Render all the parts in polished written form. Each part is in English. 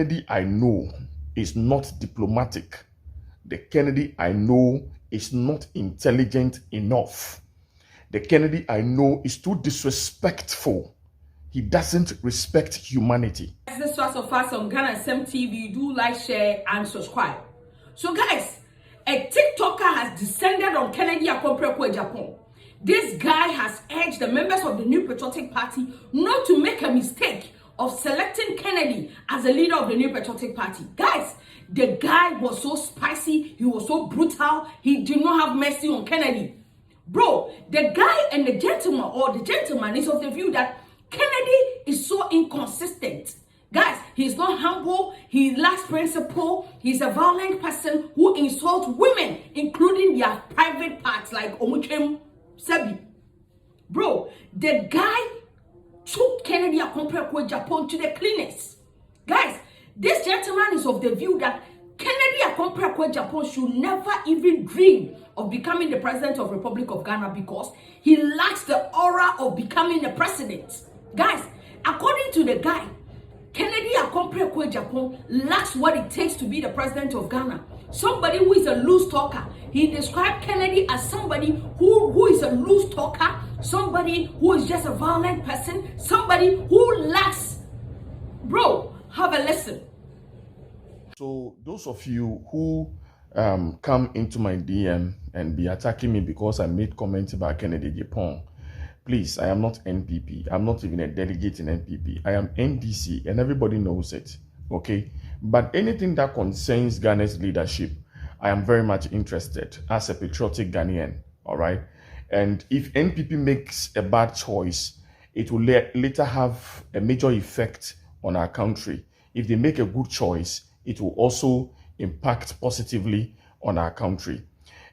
Kennedy I know is not diplomatic. The Kennedy I know is not intelligent enough. The Kennedy I know is too disrespectful. He doesn't respect humanity. This source of us on Ghana TV. Do like, share, and subscribe. So, guys, a TikToker has descended on Kennedy Agyapong. This guy has urged the members of the New Patriotic Party not to make a mistake of selecting Kennedy as the leader of the New Patriotic Party. Guys, the guy was so spicy, he was so brutal, he did not have mercy on Kennedy. Bro, the guy and the gentleman is of the view that Kennedy is so inconsistent. Guys, he's not humble, he lacks principle, he's a violent person who insults women, including their private parts like Omuchem Sebi. Bro, the guy took Kennedy Agyapong to the cleaners. Guys, this gentleman is of the view that Kennedy Agyapong should never even dream of becoming the president of the Republic of Ghana because he lacks the aura of becoming a president. Guys, according to the guy, Kennedy Agyapong lacks what it takes to be the president of Ghana. Somebody who is a loose talker. He described Kennedy as somebody who is a loose talker, somebody who is just a violent person, somebody who lacks. Bro, have a listen. So those of you who come into my DM and be attacking me because I made comments about Kennedy Agyapong, please, I am not NPP. I'm not even a delegate in NPP. I am NDC and everybody knows it, okay? But anything that concerns Ghana's leadership, I am very much interested as a patriotic Ghanaian, all right? And if NPP makes a bad choice, it will later have a major effect on our country. If they make a good choice, it will also impact positively on our country.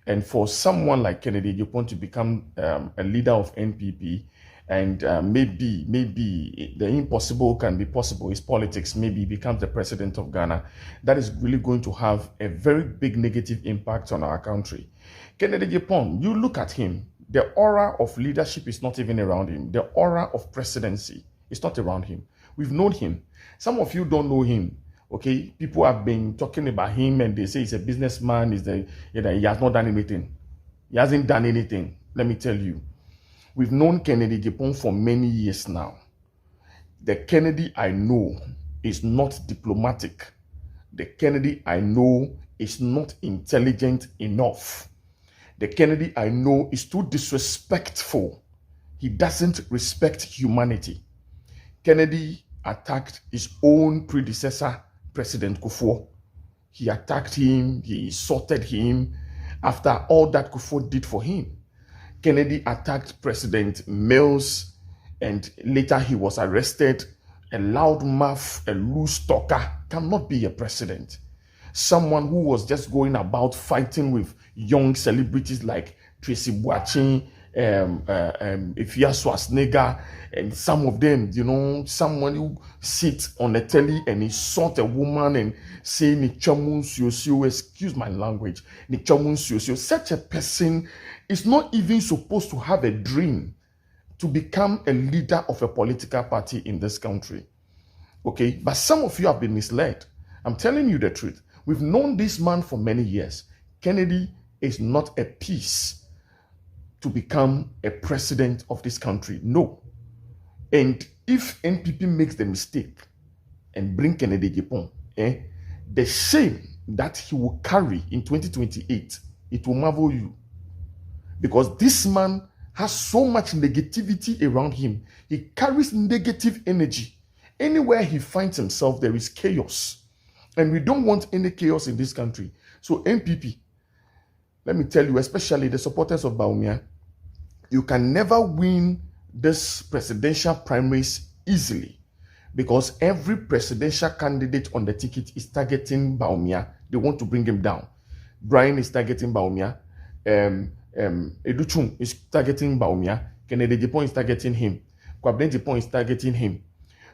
And for someone like Kennedy Agyapong to become a leader of NPP, and maybe the impossible can be possible, is politics, maybe he becomes the president of Ghana, that is really going to have a very big negative impact on our country. Kennedy Agyapong, you look at him, the aura of leadership is not even around him. The aura of presidency is not around him. We've known him. Some of you don't know him. Okay, people have been talking about him and they say he's a businessman, he has not done anything. He hasn't done anything. Let me tell you. We've known Kennedy Agyapong for many years now. The Kennedy I know is not diplomatic. The Kennedy I know is not intelligent enough. The Kennedy I know is too disrespectful. He doesn't respect humanity. Kennedy attacked his own predecessor, President Kufuor. He attacked him, he insulted him after all that Kufuor did for him. Kennedy attacked President Mills and later he was arrested. A loudmouth, a loose talker cannot be a president. Someone who was just going about fighting with young celebrities like Tracy Boateng, Ifya Swasnega, and some of them, you know, someone who sits on a telly and insult a woman and say Nichamun Siosio, excuse my language, Nichamun Siosio. Such a person is not even supposed to have a dream to become a leader of a political party in this country. Okay, but some of you have been misled. I'm telling you the truth. We've known this man for many years. Kennedy is not a piece to become a president of this country. No. And if NPP makes the mistake and bring Kennedy Agyapong, the shame that he will carry in 2028, it will marvel you. Because this man has so much negativity around him. He carries negative energy. Anywhere he finds himself, there is chaos. And we don't want any chaos in this country. So NPP, let me tell you, especially the supporters of Bawumia, you can never win this presidential primaries easily because every presidential candidate on the ticket is targeting Bawumia. They want to bring him down. Brian is targeting Bawumia. Educhung is targeting Bawumia. Kennedy Agyapong is targeting him. Kwabena Agyapong is targeting him.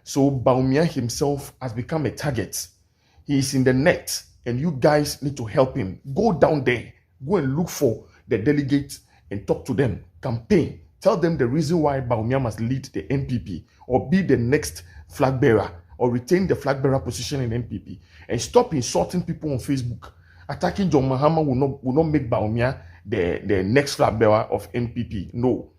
So Bawumia himself has become a target. He is in the net and you guys need to help him. Go down there. Go and look for the delegates and talk to them. Campaign. Tell them the reason why Bawumia must lead the NPP or be the next flag bearer or retain the flag bearer position in NPP, and stop insulting people on Facebook. Attacking John Mahama will not make Bawumia the next flag bearer of NPP. No.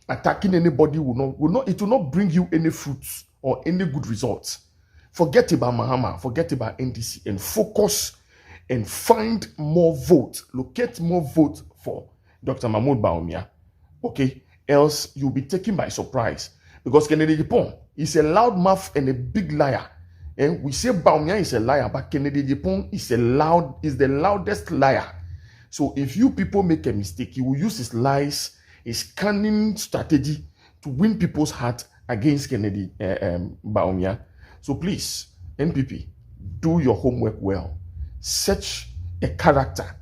Attacking anybody will not bring you any fruits or any good results. Forget about Mahama, forget about NDC, and focus and find more votes, locate more votes for Dr. Mahmoud Bawumia. Okay? Else you'll be taken by surprise. Because Kennedy Agyapong is a loudmouth and a big liar. And we say Bawumia is a liar, but Kennedy Agyapong is the loudest liar. So if you people make a mistake, he will use his lies, his cunning strategy to win people's heart against Kennedy Bawumia. So please, NPP, do your homework well. Such a character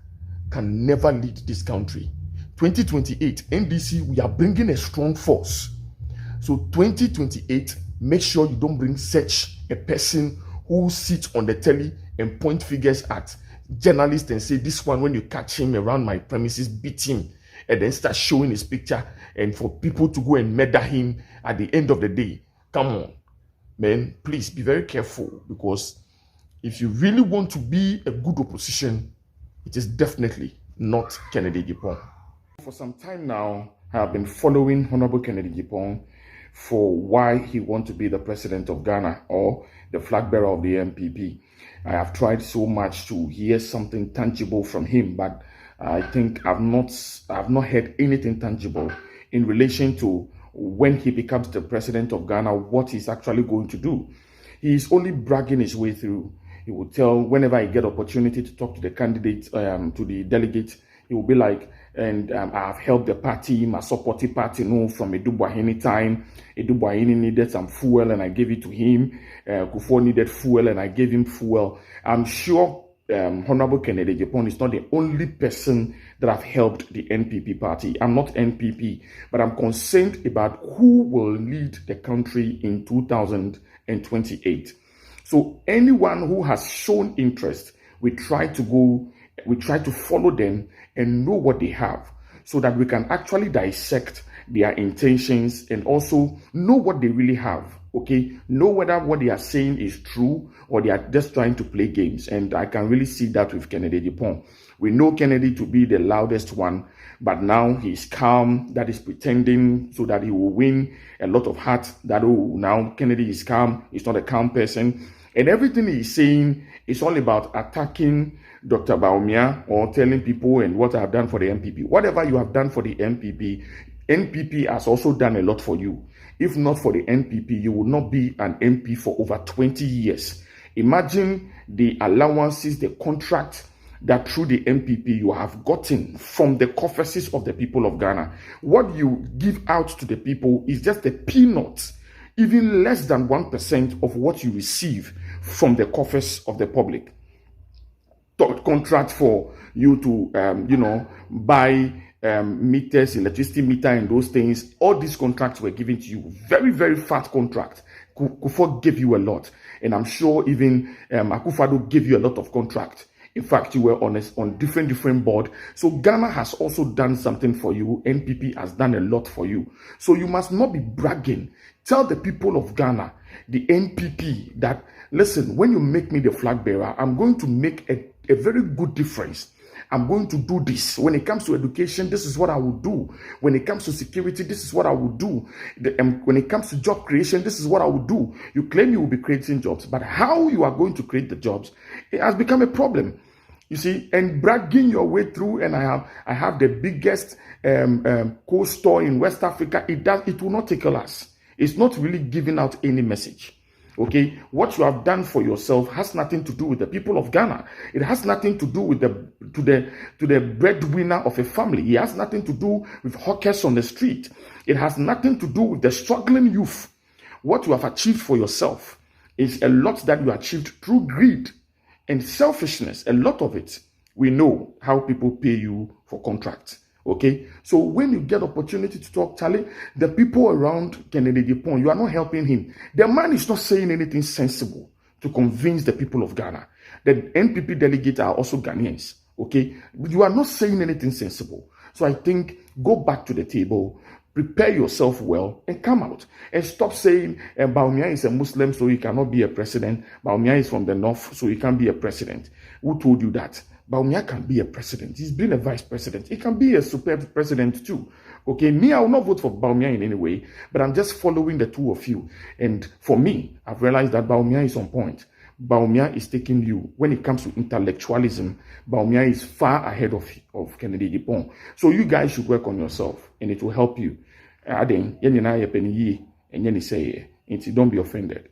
can never lead this country. 2028, NDC, we are bringing a strong force. So 2028, make sure you don't bring such a person who sits on the telly and point figures at journalists and say, this one, when you catch him around my premises, beat him, and then start showing his picture, and for people to go and murder him at the end of the day. Come on, man, please be very careful, because if you really want to be a good opposition, it is definitely not Kennedy Agyapong. For some time now, I have been following Honorable Kennedy Agyapong for why he wants to be the president of Ghana or the flag bearer of the NPP. I have tried so much to hear something tangible from him, but I think I've not heard anything tangible in relation to when he becomes the president of Ghana, what he's actually going to do. He's only bragging his way through. He will tell whenever I get opportunity to talk to the candidates, to the delegates, he will be like, and I've helped the party, my supporting party, from Edubwahini time. Edubwahini needed some fuel and I gave it to him. Kufuor needed fuel and I gave him fuel. I'm sure Honorable Kennedy Agyapong is not the only person that have helped the NPP party. I'm not NPP, but I'm concerned about who will lead the country in 2028. So anyone who has shown interest, we try to follow them and know what they have, so that we can actually dissect their intentions and also know what they really have. Okay, know whether what they are saying is true or they are just trying to play games. And I can really see that with Kennedy Agyapong. We know Kennedy to be the loudest one, but now he's calm. That is pretending so that he will win a lot of hearts. That, oh, now Kennedy is calm. He's not a calm person. And everything he's saying is all about attacking Dr. Bawumia or telling people and what I have done for the NPP. Whatever you have done for the NPP, NPP has also done a lot for you. If not for the NPP, you will not be an MP for over 20 years. Imagine the allowances, the contract that through the NPP you have gotten from the coffers of the people of Ghana. What you give out to the people is just a peanut, even less than 1% of what you receive from the coffers of the public. Contract for you to, buy meters, electricity meter, and those things. All these contracts were given to you. Very, very fat contract. Kufuor gave you a lot, and I'm sure even Akufo-Addo gave you a lot of contract. In fact, you were on different board. So Ghana has also done something for you. NPP has done a lot for you. So you must not be bragging. Tell the people of Ghana, the NPP, that, listen, when you make me the flag bearer, I'm going to make a very good difference. I'm going to do this. When it comes to education, this is what I will do. When it comes to security, this is what I will do. When it comes to job creation, this is what I will do. You claim you will be creating jobs, but how you are going to create the jobs, it has become a problem. You see, and bragging your way through, and I have the biggest cold store in West Africa. It will not tickle us. It's not really giving out any message. Okay, what you have done for yourself has nothing to do with the people of Ghana. It has nothing to do with the breadwinner of a family. It has nothing to do with hawkers on the street. It has nothing to do with the struggling youth. What you have achieved for yourself is a lot that you achieved through greed and selfishness. A lot of it, we know how people pay you for contracts. Okay, so when you get opportunity to talk, Charlie, the people around Kennedy Agyapong, you are not helping him. The man is not saying anything sensible to convince the people of Ghana. The NPP delegates are also Ghanaians. Okay, but you are not saying anything sensible. So I think go back to the table, Prepare yourself well and come out. And stop saying Bawumia is a Muslim, so he cannot be a president. Bawumia is from the north, so he can't be a president. Who told you that? Bawumia can be a president. He's been a vice president. He can be a superb president too. Okay, me, I will not vote for Bawumia in any way, but I'm just following the two of you. And for me, I've realized that Bawumia is on point. Bawumia is taking you, when it comes to intellectualism, Bawumia is far ahead of Kennedy Agyapong. So you guys should work on yourself, and it will help you. Aden, yenina ye penny ye, and yeni say, don't be offended.